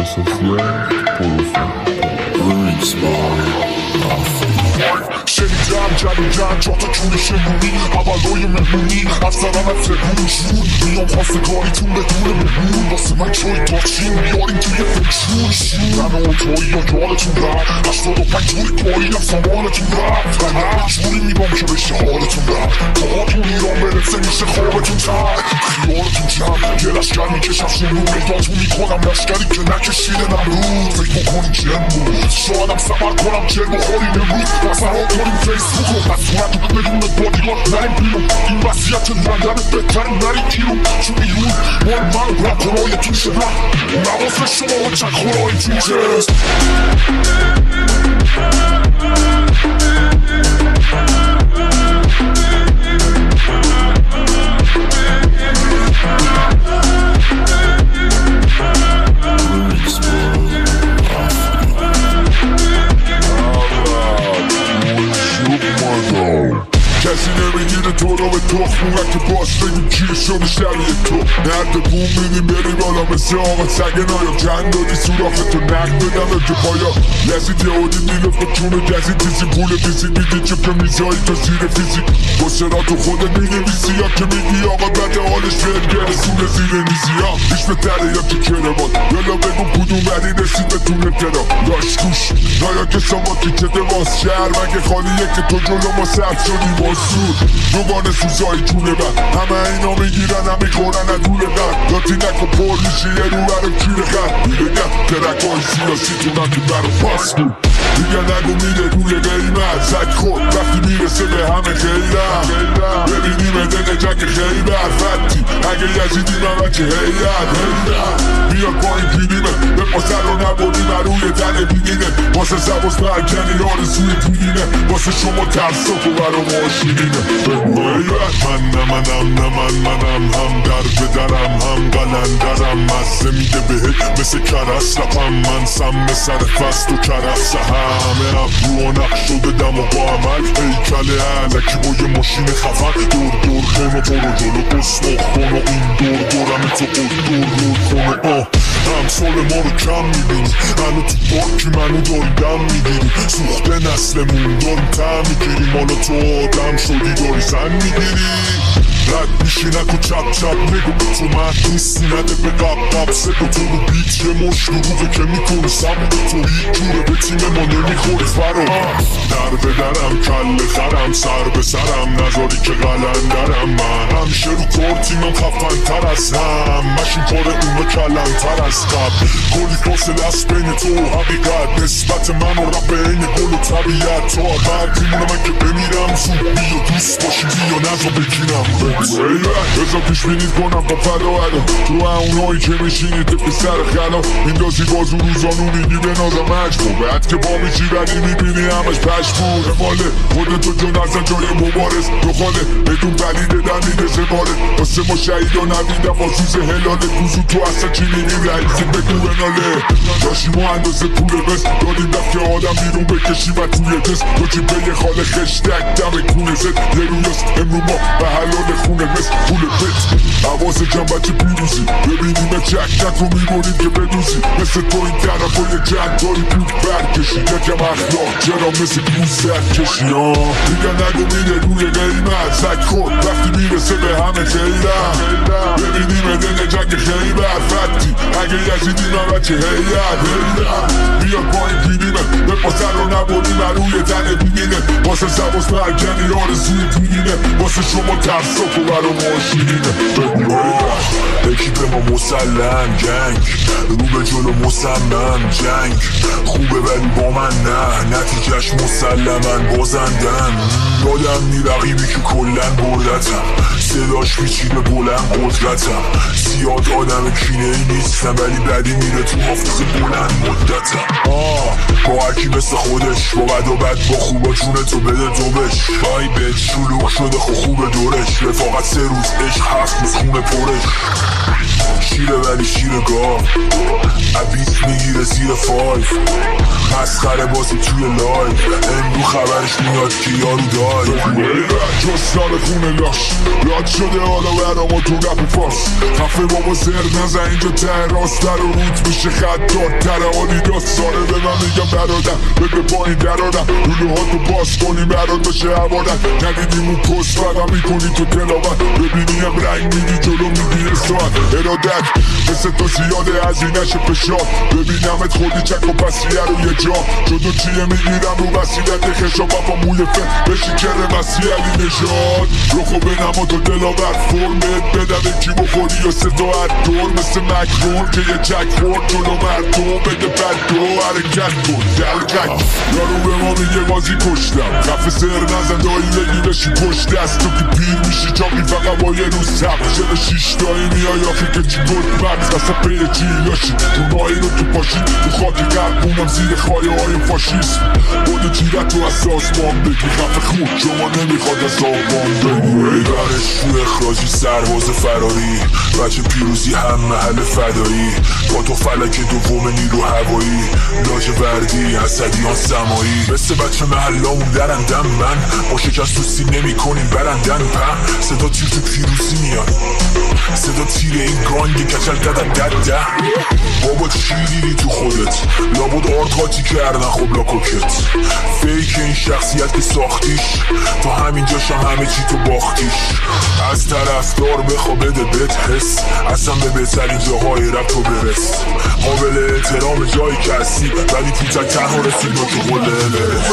social شنیدم جدیدن جا تا کونی شمونی اولای مهمونی افسرم از زبون جون میام خواستگاریتون بدون مهمون واسه من چای داچین بیارین توی فکشون من و توی یا یادتون رفت 85 جوری پاییم سامانتون رفت من هر جوری میبام که بشه حالتون رفت پاهاتون ایران برسه میشه خوابتون تر خیالتون جمع یه لشگر میکشم شمرو میداتون میکنم لشگری که نکشیده نمرود فکر بکنین جن بود شایدم سفر کنم جن بخورین امروز مسئله کنیم فیسبوک و پسورتون بدون بادیگارد نریم بیرون این وضعیت لندن بهترین نریم بیرون چون بیرون مال من رپ کنای توشه نواز شما و چک خورای توشه کسی نمیگیره تو رو به تخمونک که باش بگیم کیه شده شبیه تو نرد بوم میدیم بری بالا مثل آقا سگه نایا جنگ دادی سوراختو نق بدم که پایا یزید یهودی نیلف به چونه جزید تیزی پول بیزی دیدی چه که میزایی تو زیر فیزیک بسرا تو خودت مینویسی یا که میگی آقا بده حالش بهت گرسونه زیر نیزی ها هیچ بهتره یا که کربان یالا بگو کدوم بدی رسید به تون ابتدا داش گوش نایا که شما کیکت باز شهر مگه خالیه که تو جلو ما سرد شدی دوباره سوزایی جونه بند همه اینا میگیرن هم میخورن از دوله بند داتی نکن پر میشه یه رو برو کیر خند میگه نه ترک های سیاسی تونن تو برو پاس بود دیگه نگو میده روی قیمت زد خود وقتی میرسه به همه خیرم ببینیم ادن جنگ خیبر فتی اگه یزیدی من بچه هیت بیاد با این پیدیمه به پاسر رو نبودیم روی تن بیدینه واسه زباز برکنی آرزوی پودینه واسه شما ترساک و برا ماشینینه منم هم در بدرم هم قلندرم مزه میده بهت مثل کرس رپم من سم سر فست و کرفس همه ابرو و نقش شده دم و با عمل هیکل علکی با یه ماشین خفن دور دور خونه برو جلو قسمخ کن و این دور دورم تو قد دور رود کنه همسال ما رو کم میبینی هنو تو پاکی منو داری دم میگیری سوخته نسلمون داریم تم میگیری مالا تو آدم شدی داری زن میگیری رد میشی نکو چپ چپ نگو تو من نیستی نده به قب سگو تو رو بیت یه مش دروغه که میکنه سب تو هیچ جوره به تیم ما نمیخوری فرا در بدرم کل خرم سر به سرم نذاری که قلندرم من همیشه رو کار تیمم خفن تر از هم مشین کار اونو کلن تر از قبل کلی فاصله است بین تو و حقیقت نسبت من و رب این گل و طبیعت تو اول تیمونه من که بمیرم زود بیا دوست باشی بیا نزا بگیرم بزا پیش بینید کنم با فراهدم تو اونایی که میشینید به سر خلا میندازی بازو روزانو میگی به نازم مجموع بعد که با میشی ولی میبینی همش پشمون ماله خودتو جون ازن جای مبارز دخاله بدون پلیده در میده زباله واسه ما شهیدا نویدم با سوز هلاله کوزو تو اصلا چی میبین رئیسی بگو بناله داشتی ما اندازه پول بس دادیم دفت که آدم بیرون بکشی و توی دست تو چی به یه خاله خشتک دم کونه زد یه رویاست امرو ما به حلال خونه بس پول بت حواس جمع بچه پیروزی ببینیم چک چک رو میبونید که بدوزی مثل تو این طرف و یه جنگ داری بود برکشی یکم اخلاق چرا مثل دوز زد کشی دیگه نگو میده روی قیمت زد خود وقتی میرسه به همه خیرم ببینیم ادن جنگ خیبر فتی اگه یزیدی من بچه هیت بیاد با این پیدیمه به پاسر رو نبودیم روی تن بیدینه واسه زباز برکنی آرزوی پودینه واسه شما ترساک و برا ماشینینه یکی به ما مسلم جنگ رو به جلو مصمم جنگ خوبه ولی با من نه نتیجهش مسلمن بازندن یادم نی رقیبی که کلن بردتم صداش پیچیده بلند قدرتم زیاد آدم کینه ای نیستم ولی بدی میره تو حافظه بلند مدتم با هرکی مثل خودش با بد و بد با خوبا جونه تو بده دوبش بای بد شلوغ شده خوبه دورش رفاقت 3 روز عشق 7 روز خونه پرش شیره ولی شیر گاه عبیس میگیره زیر 5 مسخره بازی توی لایف امرو خبرش میاد که یارو دای جستان خونه لاش یاد شده حالا برامو تو رپ فارس خفه بابا زر نزن اینجا ته راستر و روت میشه خطار تره حالی داستانه به من میگم برادر بده پایین درارم لولوهاتو باز کنی برات باشه هوارم ندیدیم اون پست فقط میکنی تو تلاوت ببینیم رنگ میدی جلو میدی ساعت ارادت مثل تو زیاده از این نشه فشار ببینمت خودی چک و پسیه رو یه جا جدو چیه میگیرم رو وسیلت خشا بابا موی فن بشی کره وسیع علی نشاد روخو بنم و تو دلاور فرمت بدم کی بخوری و صدا دور مثل مکرون که یه چک خورد جلو مردم بده بد دو حرکت کن دلکک یارو به ما میگه بازی کشتم خفه سر نزن دایی بگی بشی پشت دست تو که پیر میشی چاقی فقط با یه روز سب شده شیشتایی میای آخی که چی گل مغز اصلا پی چی لاشی تو مایی رو تو پاشی تو خاک قربونم زیر خایه های فاشیسم بوده جیرت تو از سازمان بگی خفه خود شما نمیخواد از آبان بگی برش رو اخراجی سرباز فراری بچه پیروزی هم محل فدایی با تو فلک دوم نیرو هوایی لاجوردی حسدیان سمایی مثل بچه محلامون درندم من با شکست تو سیم نمی کنیم برندن په صدا تیر تو پیروزی میاد صدا تیر این گانگی کچل دد بابا چی دیدی تو خودت لابد آرت قاطی کردن خب لاکوکت فیک این شخصیت که ساختیش تو همینجاشم همه چی تو باختیش از طرفدار بخوا بده بهت حس اصلا به بهترین جاهای رپ تو برس قابل احترام جایی که هستی ولی پوتک تنها رسید با که قلله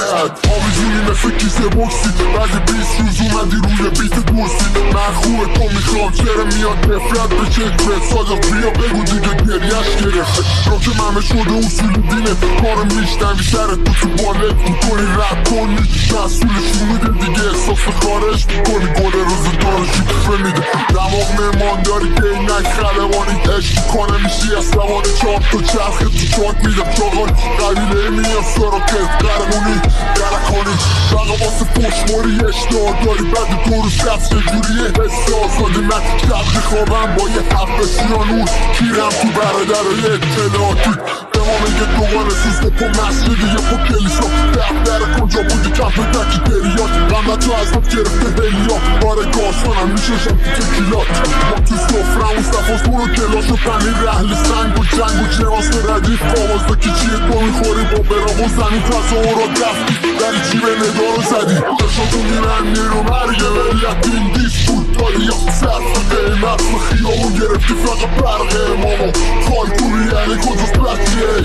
آویزونی مثل کیسه بکسی بعد 20 روز اومدی روی بیت دوستی من خوبه تو میخوام چرا میاد نفرت به چکره صادق بیا بگو دیگه گریش گرفته رو که ممه شده اصول دینه کارو میشنوی سرت تو بالت میکنی رپ کنی مسئولشون میده دیگه احساس خارش میکنی گل روز دارشی کفه میده دماغ مهمان داری که اینک خلبانی عشق کنه میشی اسلوانی چاپ تو چرخه تو چاک میدم چاقان قبیله میام سراکت قرمونی درکانی بقا واسه پشماری اشتار داری بعد دو روز کفت چجوریه حس آزادی من شب خوابم با یه حرف بسیانون کیرم تو برادرهای اطلاعاتی به ما میگه دوغان سوز پا مسجدی یه پا کلیسا دفتر کجا بودی کف دکی دریات غمت تو از ما گرفته هلیات باره گاسانم میششم تو تکیلات ما تو سفرم مصطفاز برو کلاش و پنیر رحل سنگ و جنگ و جراس ردیف آواز که چیه تو میخوری با برام و زمین تصاورا دفتی داری چی به ندارو زدی داشتو میرن نیرو مرگه ولیت این دیست بود داری یا صرف قیمت و خیابون گرفتی فقط برق امامو خالکوری یعنی کجاست بطریه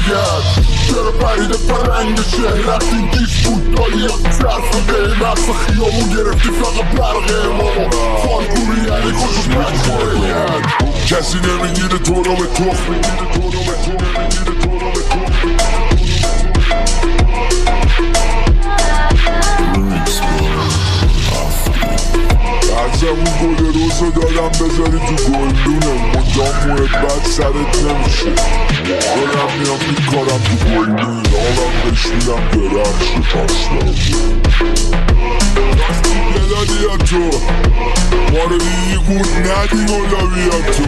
چرا پریده فرنگ شهر رفتین دیست بود داری یا صرف قیمت و خیابون گرفتی فقط برق امامو خالکوری یعنی کجاست بطریه کسی نمیگیره تو رو به تخم از اون گل روزو دارم بذاری تو گلدونه مدام محبت سرت نمیشه دارم میام میکارم تو گلدونه آرم بهش میدم درخش پاسدار راستی بلادی تو ما رو دیگه گود ندی گلابی تو